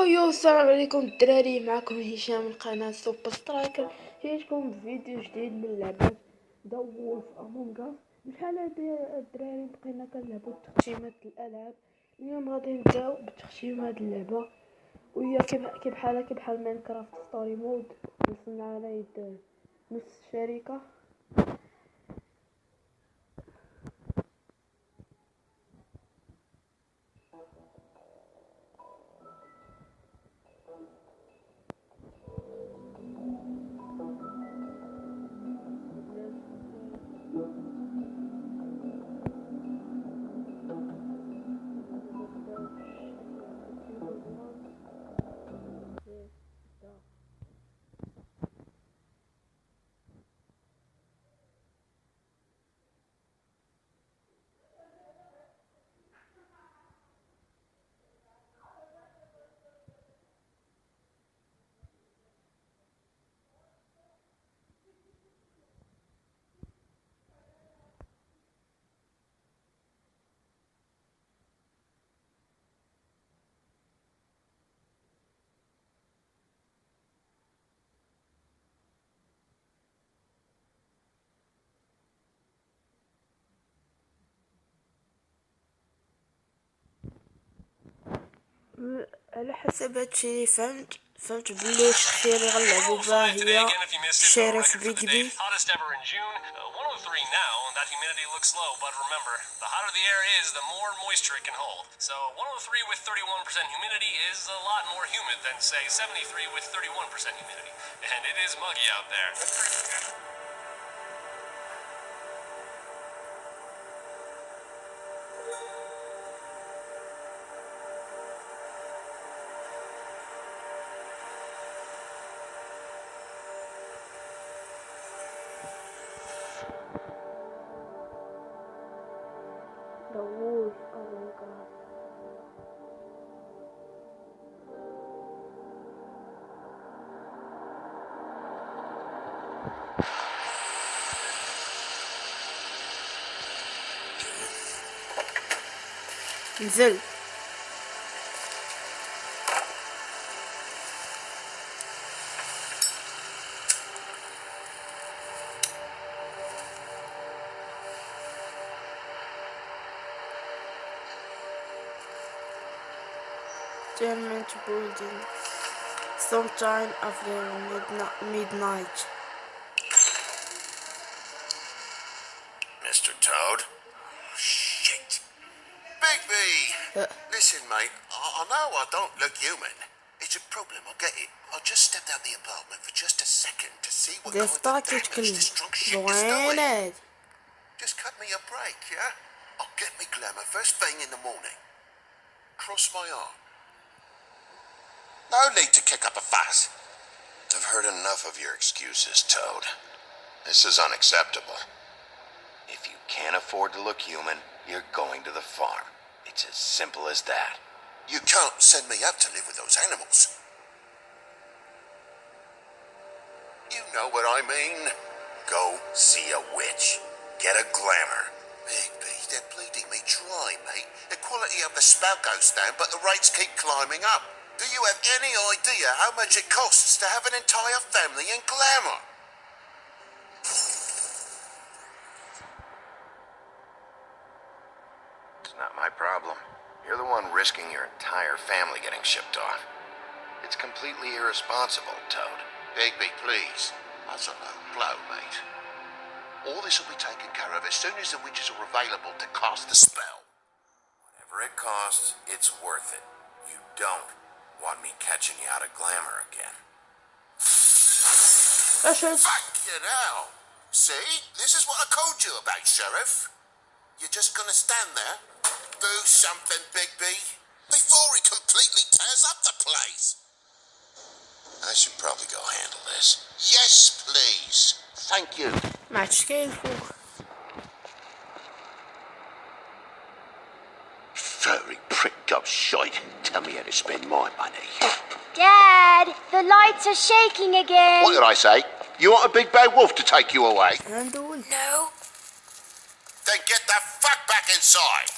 يو السلام عليكم الدراري، معكم هشام من قناة سوبر سترايكر. جيتكم بفيديو جديد من لعبة ذا وولف امونغ اس. بحال هادي الدراري بقينا كنلعبو تختيمات الالعاب. اليوم غادي نبداو بتختيم هاد اللعبة، وهي كي بحال ماينكرافت ستوري مود. وصلنا على يد نص الشركة. على حسب هادشي فهمت بلي الشخصية اللي غنلعبو بها هي الشريف بيجبي. That humidity looks low, but remember, the hotter the air is, the more moisture it can hold. So 103 with 31% humidity is a lot more humid than, say, 73 with 31% humidity. And it is muggy out there. The wolf among us. نزل. Tenement building. Sometime after midnight. Mr. Toad? Shit. Bigby! Listen, mate, I know I don't look human. It's a problem, I get it. I just stepped out the apartment for just a second to see what kind of damage this drunk shit is doing. Just cut me a break, yeah? I'll get me glamour first thing in the morning. Cross my arm. No need to kick up a fuss. I've heard enough of your excuses, Toad. This is unacceptable. If you can't afford to look human, you're going to the farm. It's as simple as that. You can't send me up to live with those animals. You know what I mean. Go see a witch. Get a glamour. Bigby, they're bleeding me dry, mate. The quality of the spout goes down, but the rates keep climbing up. Do you have any idea how much it costs to have an entire family in glamour? It's not my problem. You're the one risking your entire family getting shipped off. It's completely irresponsible, Toad. Bigby, please. That's a low blow, mate. All this will be taken care of as soon as the witches are available to cast the spell. Whatever it costs, it's worth it. You don't want me catching you out of glamour again. Fucking hell! See? This is what I told you about, Sheriff. You're just gonna stand there? Do something, Bigby, before he completely tears up the place. I should probably go handle this. Yes, please. Thank you. Match scale fog. Furry prick gob shite. Tell me how to spend my money. Dad, the lights are shaking again. What did I say? You want a big bad wolf to take you away? No. Then get the fuck back inside.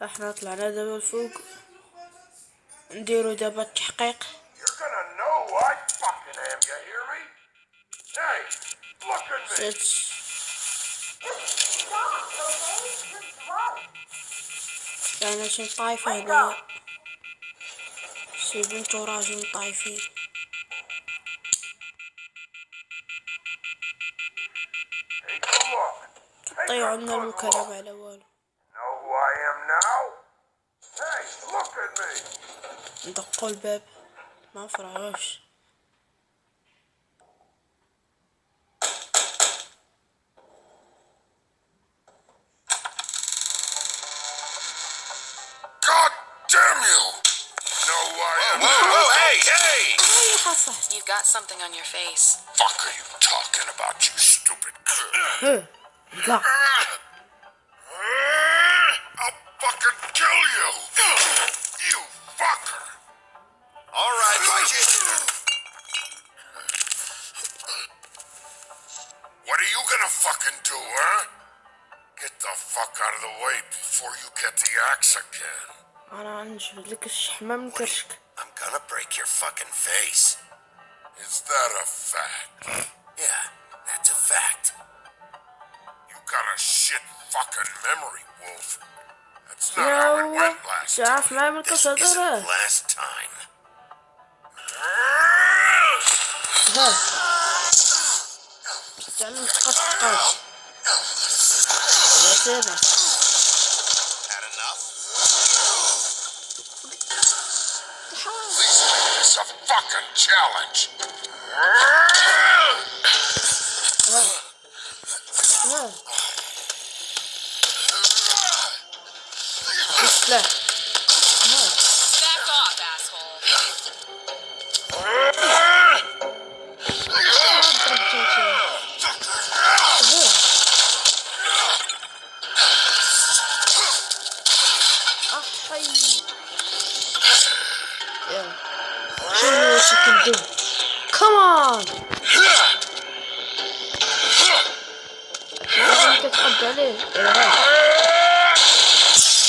احنا طلعنا دابا الفوق نديرو دابا التحقيق. You're gonna know who I fucking am, you hear me? Hey, look at me! كاينة شي طايفة هنايا، شي بنت وراجل طايفين. Take a look. Take طيعوا a عنا good المكالمة look. على والو. Know who I am now? Hey, look at me! ندقوا الباب ما فرعوش. God damn you! Know who I am? Whoa, hey! اي حصح. You've got something on your face. Fuck are you talking about, you stupid kid? لا I'll fucking kill you! You fucker! Alright, watch it! What are you gonna fucking do, huh? Get the fuck out of the way before you get the axe again. انا غنجبد لك الشحمة من كرشك. I'm gonna break your fucking face. Is that a fact? Yeah, that's a fact. You got a shit fucking memory, Wolf. That's not how it went last شاف time. ما من This قصة isn't last time. تعلم تقطقاش يا سيدي. Had enough? Please make this a fucking challenge. السلاح. Back off, asshole. Show me what you can do. Come on. لازم تتحدى عليه.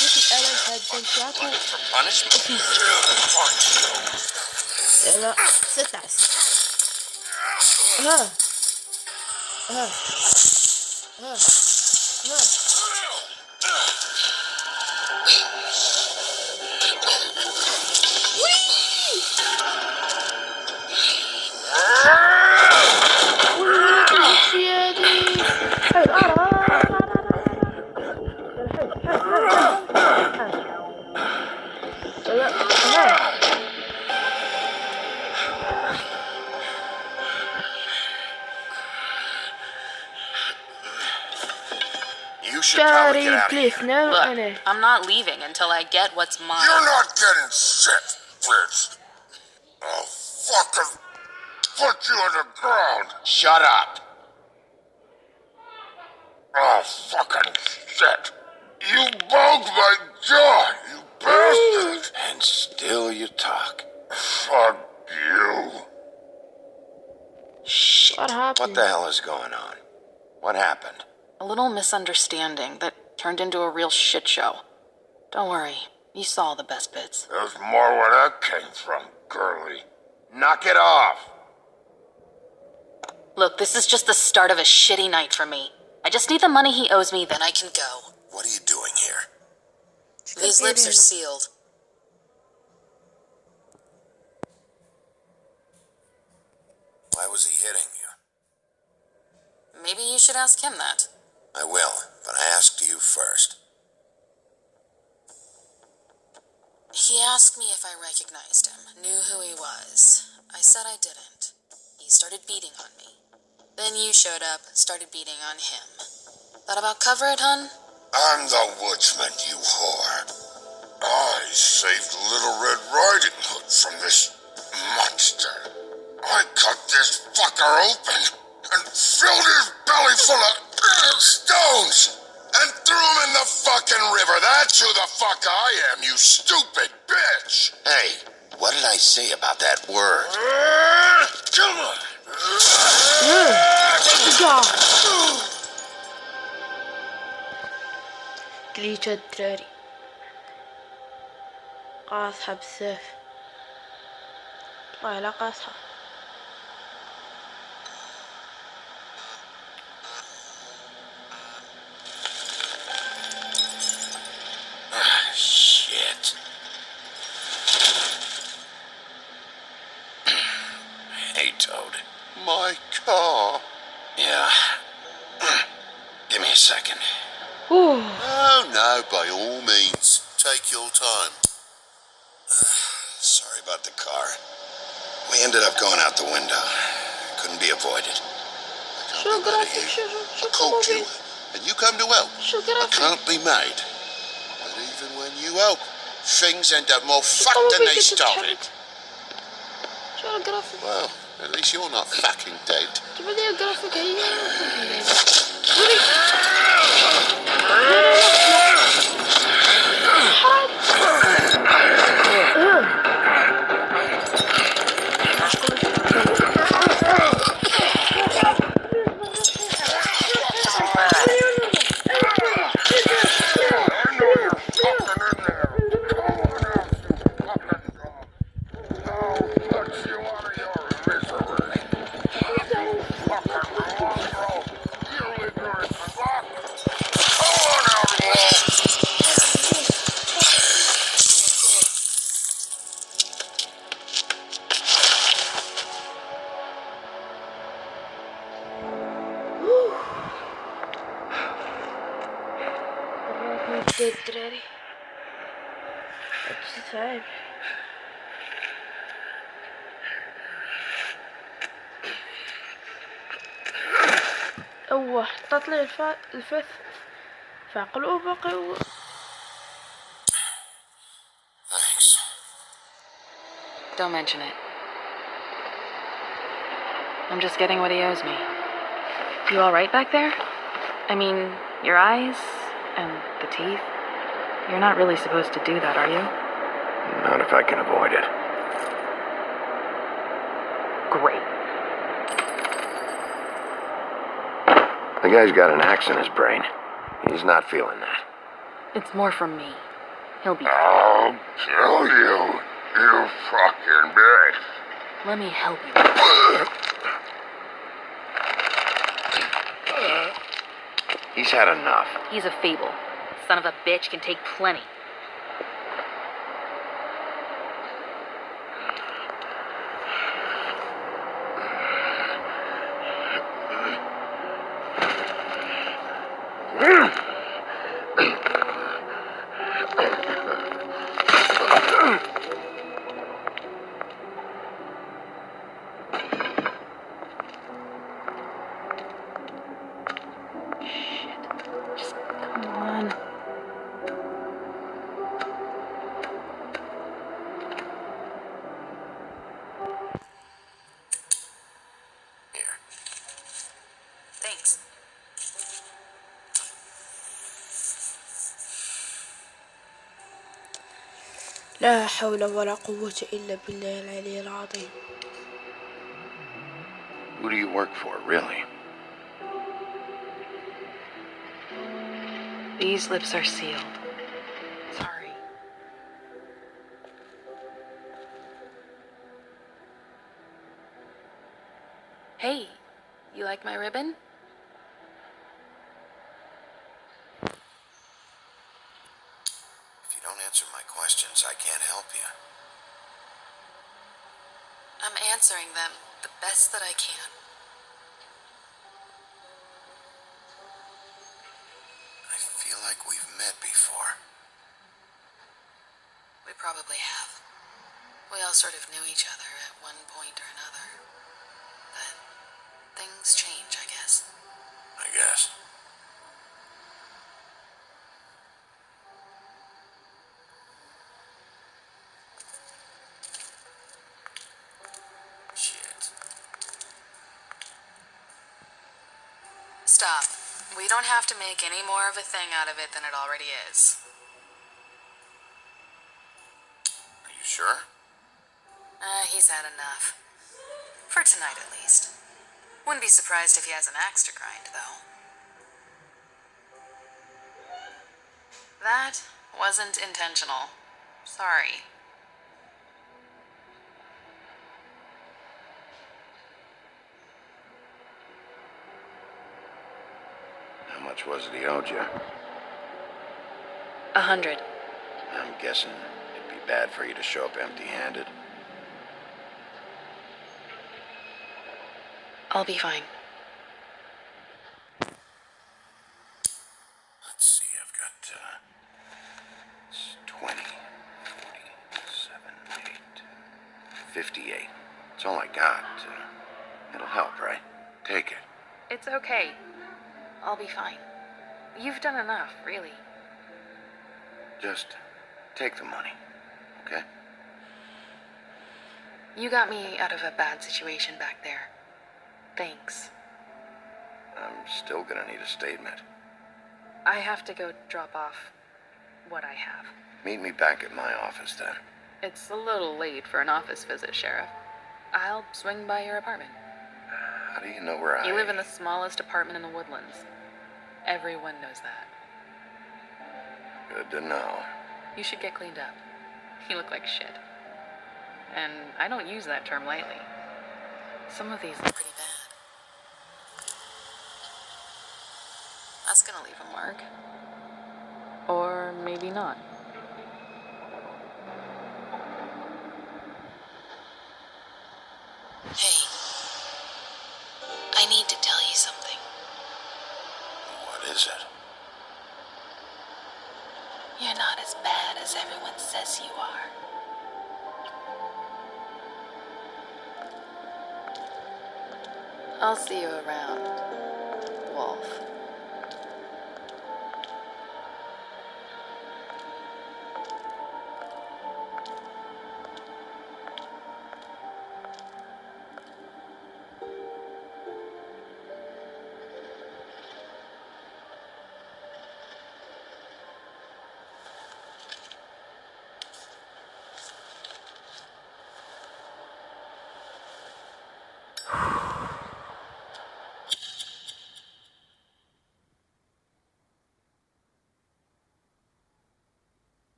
ديك الآلة الحادة نتاعكو. لا ستعس. ها ها ها ها. You should probably get out of please, here. no, Look, I'm not leaving until I get what's mine. You're not getting shit, Fritz. I'll fucking put you on the ground. Shut up. Oh, fucking shit. You broke my jaw, you bastard. And still you talk. Fuck you. Shit. What happened? What the hell is going on? What happened? A little misunderstanding that turned into a real shit show. Don't worry, you saw the best bits. There's more where that came from, girlie. Knock it off. Look, this is just the start of a shitty night for me. I just need the money he owes me, then I can go. What are you doing here? These lips are sealed. Why was he hitting you? Maybe you should ask him that. I will, but I asked you first. He asked me if I recognized him, knew who he was. I said I didn't. He started beating on me. Then you showed up, started beating on him. That about cover it, hun? I'm the woodsman, you whore. I saved Little Red Riding Hood from this monster. I cut this fucker open and filled his belly full of stones and threw him in the fucking river. That's who the fuck I am, you stupid bitch. Hey, what did I say about that word? Come on. كليتها الدراري. قاصحة بزاف، والله لا قاصحة. Shit. Hey, Toad. My car. Yeah. Give me a second. اوه Oh, no, by all means. Take your time. Sorry about the car. We ended up going out the window. Couldn't be avoided. شو جرافيك، شو I called you, and you come to help. شو I جرافيك. can't be made. But even when you help, things end up more fucked than they started. شو الجرافيك؟ Well, at least you're not fucking dead. تبى لي الجرافيك هي الدراري. هادشي صعيب. حطت لي الفث فعقل وباقي Thanks. Don't mention it. I'm just getting what he owes me. You all right back there? I mean, your eyes and the teeth. You're not really supposed to do that, are you? Not if I can avoid it. Great. The guy's got an axe in his brain. He's not feeling that. It's more from me. He'll be I'll kill you, you fucking bitch. Let me help you. He's had enough. He's a fable. Son of a bitch can take plenty. Thanks. لا حول ولا قوة إلا بالله العلي العظيم. Who do you work for, really? These lips are sealed. Sorry. Hey, you like my ribbon? If you don't answer my questions, I can't help you. I'm answering them the best that I can. I feel like we've met before. We probably have. We all sort of knew each other at one point or another. But things change, I guess. I guess. Shit. Stop. We don't have to make any more of a thing out of it than it already is. Are you sure? He's had enough. For tonight, at least. Wouldn't be surprised if he has an axe to grind, though. That wasn't intentional. Sorry. How much was it he owed you? 100. I'm guessing it'd be bad for you to show up empty-handed. I'll be fine. Let's see, I've got, it's 20, 40, 7, 8, 58. That's all I got. It'll help, right? Take it. It's okay. I'll be fine. You've done enough, really. Just take the money, okay? You got me out of a bad situation back there. Thanks. I'm still gonna need a statement. I have to go drop off what I have. Meet me back at my office then. It's a little late for an office visit, Sheriff. I'll swing by your apartment. How do you know where I... You live in the smallest apartment in the Woodlands. Everyone knows that. Good to know. You should get cleaned up. You look like shit. And I don't use that term lightly. Some of these look pretty bad. That's gonna leave a mark. Or maybe not. Hey. I need to tell you something. What is it? You're not as bad as everyone says you are. I'll see you around, Wolf.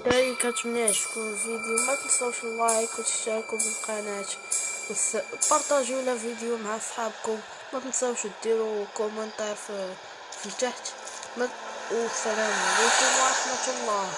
دايما كتمنى يعجبكم الفيديو، ما تنسوش اللايك وتشتركوا بالقناة وبارطاجيو الفيديو مع صحابكم. ما تنسوش ديروا كومنتار في تحت. والسلام عليكم ورحمة الله.